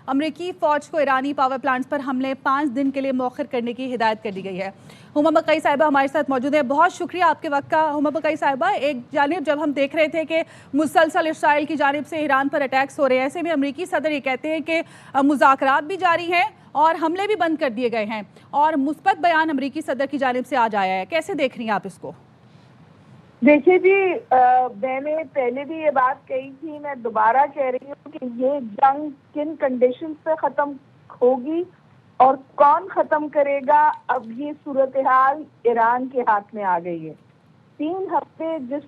अमरीकी फ़ौज को ईरानी पावर प्लांट्स पर हमले 5 दिन के लिए मौखर करने की हिदायत कर दी गई है। हुमा बकई साहिबा हमारे साथ मौजूद है। बहुत शुक्रिया आपके वक्त का। हुमा बकई साहिबा, एक जानिब जब हम देख रहे थे कि मुसलसल इसराइल की जानिब से ईरान पर अटैक्स हो रहे हैं, ऐसे में अमरीकी सदर ये कहते हैं कि मुज़ाकरात भी जारी हैं और हमले भी बंद कर दिए गए हैं और मुस्बत बयान अमरीकी सदर की जानिब से आज आया है। कैसे देख रही हैं आप इसको? देखिए जी, मैंने पहले भी ये बात कही थी, मैं दोबारा कह रही हूँ कि ये जंग किन कंडीशंस पे खत्म होगी और कौन खत्म करेगा, अब ये सूरत हाल ईरान के हाथ में आ गई है। 3 हफ्ते जिस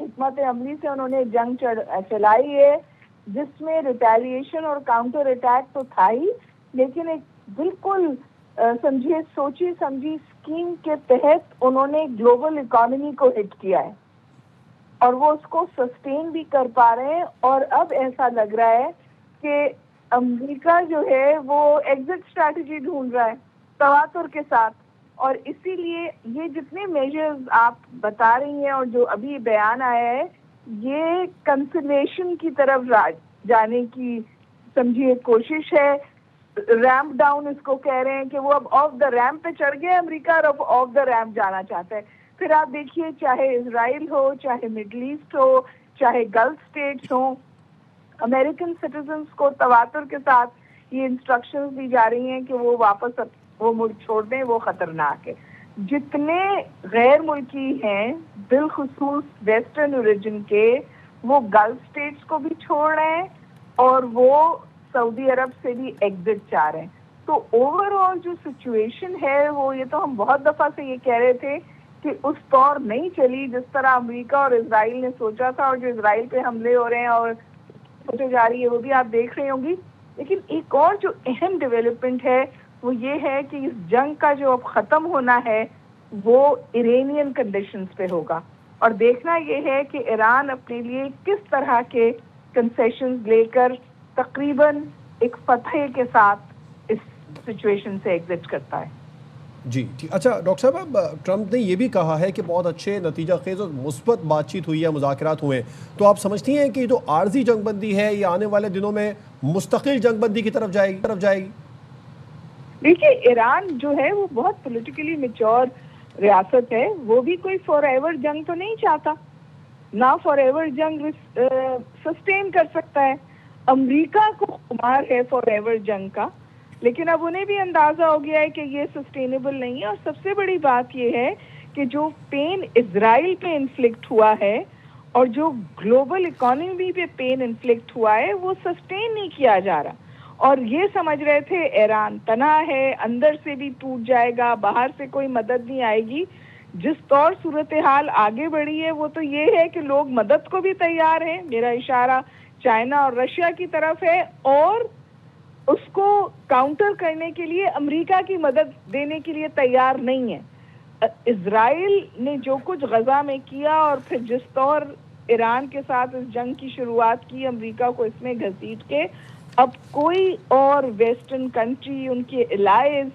हिकमत अमली से उन्होंने जंग चलाई है, जिसमें रिटेलिएशन और काउंटर अटैक तो था ही, लेकिन एक बिल्कुल समझिए सोची समझी स्कीम के तहत उन्होंने ग्लोबल इकोनॉमी को हिट किया है और वो उसको सस्टेन भी कर पा रहे हैं। और अब ऐसा लग रहा है कि अमेरिका जो है वो एग्जिट स्ट्रैटेजी ढूंढ रहा है तवातुर के साथ, और इसीलिए ये जितने मेजर्स आप बता रही हैं और जो अभी बयान आया है, ये कंसिलेशन की तरफ जाने की समझिए कोशिश है। रैम्प डाउन इसको कह रहे हैं कि वो अब ऑफ द रैम्प पे चढ़ गया अमेरिका और अब ऑफ द रैम्प जाना चाहता है। फिर आप देखिए, चाहे इजराइल हो, चाहे मिडल ईस्ट हो, चाहे गल्फ स्टेट्स हो, अमेरिकन सिटीजन्स को तवातुर के साथ ये इंस्ट्रक्शंस दी जा रही हैं कि वो वापस वो मुल्क छोड़ दें, वो खतरनाक है। जितने गैर मुल्की हैं बिलखुसूस वेस्टर्न ओरिजिन के, वो गल्फ स्टेट्स को भी छोड़ रहे हैं और वो सऊदी अरब से भी एग्जिट चाह रहे हैं। तो ओवरऑल जो सिचुएशन है वो, ये तो हम बहुत दफा से ये कह रहे थे कि उस तौर नहीं चली जिस तरह अमेरिका और इजराइल ने सोचा था, और जो इजराइल पे हमले हो रहे हैं और सोचे जा रही है वो भी आप देख रही होंगी। लेकिन एक और जो अहम डेवलपमेंट है वो ये है कि इस जंग का जो अब खत्म होना है वो इरानियन कंडीशंस पे होगा, और देखना ये है कि ईरान अपने लिए किस तरह के कंसेशंस लेकर तकरीबन एक फतह के साथ इस सिचुएशन से एग्जिट करता है। जी ठीक। अच्छा डॉक्टर साहब, ट्रंप ने ये भी कहा है कि बहुत अच्छे नतीजा खेज और मुस्बत बातचीत हुई है, मुज़ाकरात हुए, तो आप समझती हैं कि जो आर्जी जंगबंदी है ये आने वाले दिनों में मुस्तकिल जंगबंदी की तरफ जाएगी? देखिए, ईरान जो है वो बहुत पॉलिटिकली मैच्योर रियासत है, वो भी कोई फॉर एवर जंग तो नहीं चाहता, ना फॉर एवर जंग सस्टेन कर सकता है। अमेरिका को खुमार है फॉर एवर जंग का, लेकिन अब उन्हें भी अंदाजा हो गया है कि ये सस्टेनेबल नहीं है। और सबसे बड़ी बात ये है कि जो पेन इजराइल पे इन्फ्लिक्ट हुआ है और जो ग्लोबल इकोनॉमी पे पेन इन्फ्लिक्ट हुआ है वो सस्टेन नहीं किया जा रहा, और ये समझ रहे थे ईरान तना है, अंदर से भी टूट जाएगा, बाहर से कोई मदद नहीं आएगी। जिस तौर सूरत हाल आगे बढ़ी है वो तो ये है कि लोग मदद को भी तैयार हैं, मेरा इशारा चाइना और रशिया की तरफ है, और उसको काउंटर करने के लिए अमेरिका की मदद देने के लिए तैयार नहीं है। इजराइल ने जो कुछ गजा में किया और फिर जिस तौर ईरान के साथ इस जंग की शुरुआत की, अमेरिका को इसमें घसीट के, अब कोई और वेस्टर्न कंट्री, उनके एलाइज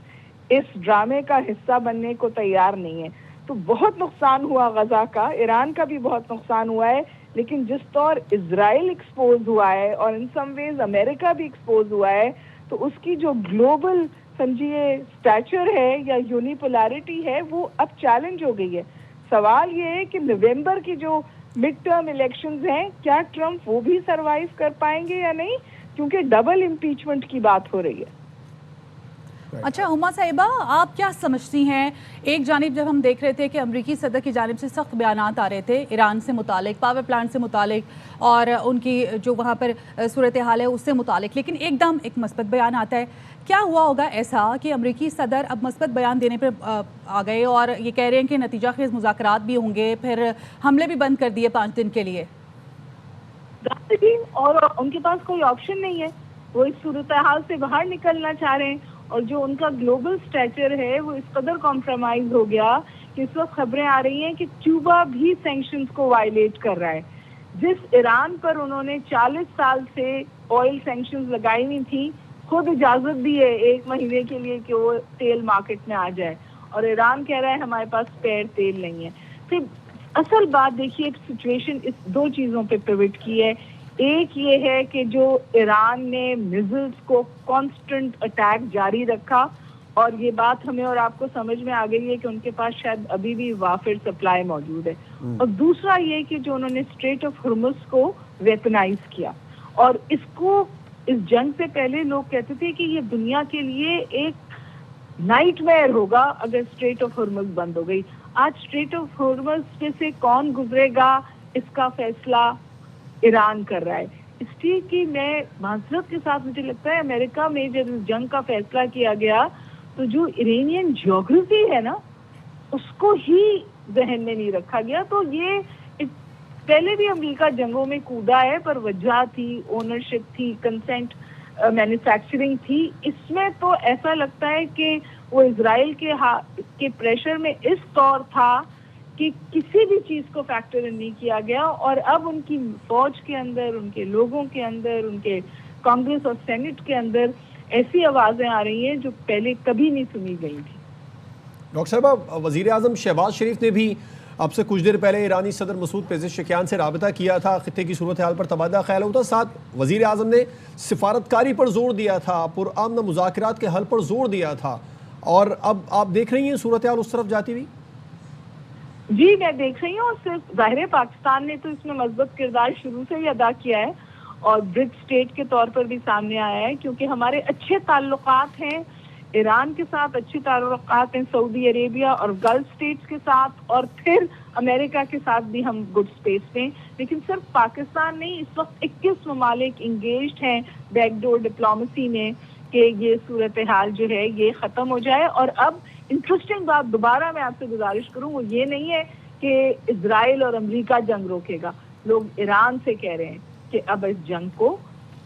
इस ड्रामे का हिस्सा बनने को तैयार नहीं है। तो बहुत नुकसान हुआ गजा का, ईरान का भी बहुत नुकसान हुआ है, लेकिन जिस तौर इजराइल एक्सपोज हुआ है और इन सम वेज अमेरिका भी एक्सपोज हुआ है, तो उसकी जो ग्लोबल समझिए स्टैचर है या यूनिपोलैरिटी है वो अब चैलेंज हो गई है। सवाल ये है कि नवंबर की जो मिड टर्म इलेक्शंस हैं, क्या ट्रंप वो भी सरवाइव कर पाएंगे या नहीं, क्योंकि डबल इम्पीचमेंट की बात हो रही है। अच्छा हुमा साहिबा, आप क्या समझती हैं, एक जानिब जब हम देख रहे थे कि अमरीकी सदर की जानिब से सख्त बयानात आ रहे थे ईरान से मुतालिक, पावर प्लांट से मुतालिक और उनकी जो वहाँ पर सूरत हाल है उससे मुतालिक, लेकिन एकदम एक मस्बत बयान आता है। क्या हुआ होगा ऐसा कि अमरीकी सदर अब मस्बत बयान देने पर आ गए और ये कह रहे हैं कि नतीजा खेज मुज़ाकरात भी होंगे, फिर हमले भी बंद कर दिए 5 दिन के लिए? और उनके पास कोई ऑप्शन नहीं है, वो इस सूरत हाल से बाहर निकलना चाह रहे हैं, और जो उनका ग्लोबल स्टैचर है वो इस कदर कॉम्प्रोमाइज हो गया कि इस वक्त खबरें आ रही हैं कि क्यूबा भी सैंक्शंस को वायलेट कर रहा है। जिस ईरान पर उन्होंने 40 साल से ऑयल सैंक्शंस लगाई हुई थी, खुद इजाजत दी है 1 महीने के लिए कि वो तेल मार्केट में आ जाए, और ईरान कह रहा है हमारे पास स्पेयर तेल नहीं है। फिर असल बात देखिए, सिचुएशन इस 2 चीजों पे पिवट की है। एक ये है कि जो ईरान ने मिसाइल्स को कांस्टेंट अटैक जारी रखा, और ये बात हमें और आपको समझ में आ गई है कि उनके पास शायद अभी भी वाफिर सप्लाई मौजूद है। और दूसरा ये कि जो उन्होंने स्ट्रेट ऑफ हुर्मुज को वेपनाइज किया, और इसको इस जंग से पहले लोग कहते थे कि ये दुनिया के लिए एक नाइटमेयर होगा अगर स्ट्रेट ऑफ हुर्मुज बंद हो गई। आज स्ट्रेट ऑफ हुर्मुज पे से कौन गुजरेगा इसका फैसला ईरान कर रहा है। इसलिए कि मैं माजरत के साथ मुझे लगता है अमेरिका में जब इस जंग का फैसला किया गया तो जो इरानियन ज्योग्राफी है ना उसको ही जहन में नहीं रखा गया। तो ये पहले भी अमेरिका जंगों में कूदा है, पर वजह थी, ओनरशिप थी, कंसेंट मैन्युफैक्चरिंग थी। इसमें तो ऐसा लगता है कि वो इजराइल के प्रेशर में इस तौर था कि किसी भी चीज को फैक्टर इन नहीं किया गया, और अब उनकी फौज के अंदर, उनके लोगों के अंदर, उनके कांग्रेस और सेनेट के अंदर ऐसी आवाजें आ रही हैं जो पहले कभी नहीं सुनी गई थी। डॉक्टर साहबा, वजीर आजम शहबाज शरीफ ने भी अब से कुछ देर पहले ईरानी सदर मसूद पेज़ेश्कियान से राबता किया था, खित्ते की सूरत हाल पर तबादला ख्याल होता। साथ वजीर आजम ने सिफारतकारी पर जोर दिया था, पुरअमन मुज़ाकरात के हल पर जोर दिया था, और अब आप देख रही हैं सूरत हाल उस तरफ जाती हुई? जी, मैं देख रही हूँ। और सिर्फ ज़ाहिर पाकिस्तान ने तो इसमें मजबूत किरदार शुरू से ही अदा किया है, और ब्रिज स्टेट के तौर पर भी सामने आया है, क्योंकि हमारे अच्छे ताल्लुकात हैं ईरान के साथ, अच्छे ताल्लुकात हैं सऊदी अरेबिया और गल्फ स्टेट्स के साथ, और फिर अमेरिका के साथ भी हम गुड स्पेस में। लेकिन सिर्फ पाकिस्तान नहीं, इस वक्त 21 ममालिक इंगेज्ड हैं बैकडोर डिप्लोमेसी में कि ये सूरत हाल जो है ये ख़त्म हो जाए। और अब इंटरेस्टिंग बात दोबारा मैं आपसे गुजारिश करूँ, वो ये नहीं है कि इजराइल और अमेरिका जंग रोकेगा। लोग ईरान से कह रहे हैं कि अब इस जंग को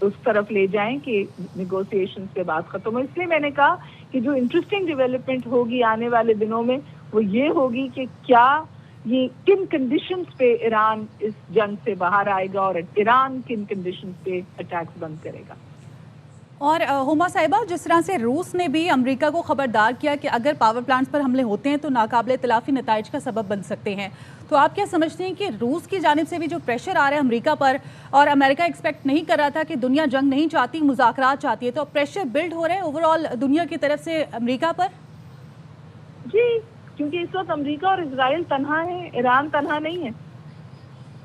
उस तरफ ले जाएं कि निगोशिएशन से बात खत्म हो। इसलिए मैंने कहा कि जो इंटरेस्टिंग डेवलपमेंट होगी आने वाले दिनों में वो ये होगी कि क्या ये किन कंडीशंस पे ईरान इस जंग से बाहर आएगा, और ईरान किन कंडीशंस पे अटैक्स बंद करेगा। और हुमा साहिबा, जिस तरह से रूस ने भी अमेरिका को खबरदार किया कि अगर पावर प्लांट्स पर हमले होते हैं तो नाकाबिले तलाफी नताइज का सबब बन सकते हैं, तो आप क्या समझते हैं कि रूस की जानिब से भी जो प्रेशर आ रहा है अमेरिका पर, और अमेरिका एक्सपेक्ट नहीं कर रहा था कि दुनिया जंग नहीं चाहती, मुज़ाकरात चाहती है, तो प्रेशर बिल्ड हो रहा है ओवरऑल दुनिया की तरफ से अमेरिका पर? जी, क्योंकि इस वक्त अमेरिका और इजराइल तनहा है, ईरान तनहा नहीं है।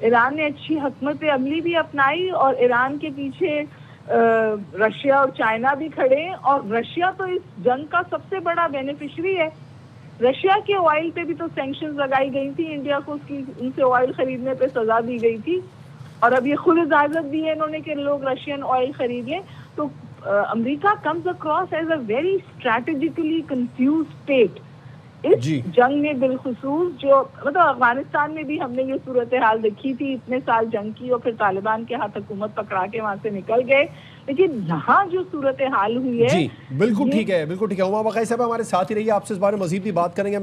ईरान ने अच्छी हुकूमत अमली भी अपनाई, और ईरान के पीछे रशिया और चाइना भी खड़े हैं, और रशिया तो इस जंग का सबसे बड़ा बेनिफिशियरी है। रशिया के ऑयल पे भी तो सैंक्शंस लगाई गई थी, इंडिया को उसकी उनसे ऑयल खरीदने पे सजा दी गई थी, और अब ये खुद इजाजत दी है इन्होंने कि लोग रशियन ऑयल खरीद लें। तो America comes across as a very strategically confuse state इस जंग में, बिलखुसूस जो मतलब अफगानिस्तान में भी हमने ये सूरत हाल देखी थी, इतने साल जंग की और फिर तालिबान के हाथ हुकूमत पकड़ा के वहां से निकल गए। लेकिन यहाँ जो सूरत हाल हुई है, जी बिल्कुल ठीक है, बिल्कुल ठीक है। उमा बक़ाई साहब हमारे साथ ही रहिए, आपसे इस बारे में मजीद भी बात करेंगे।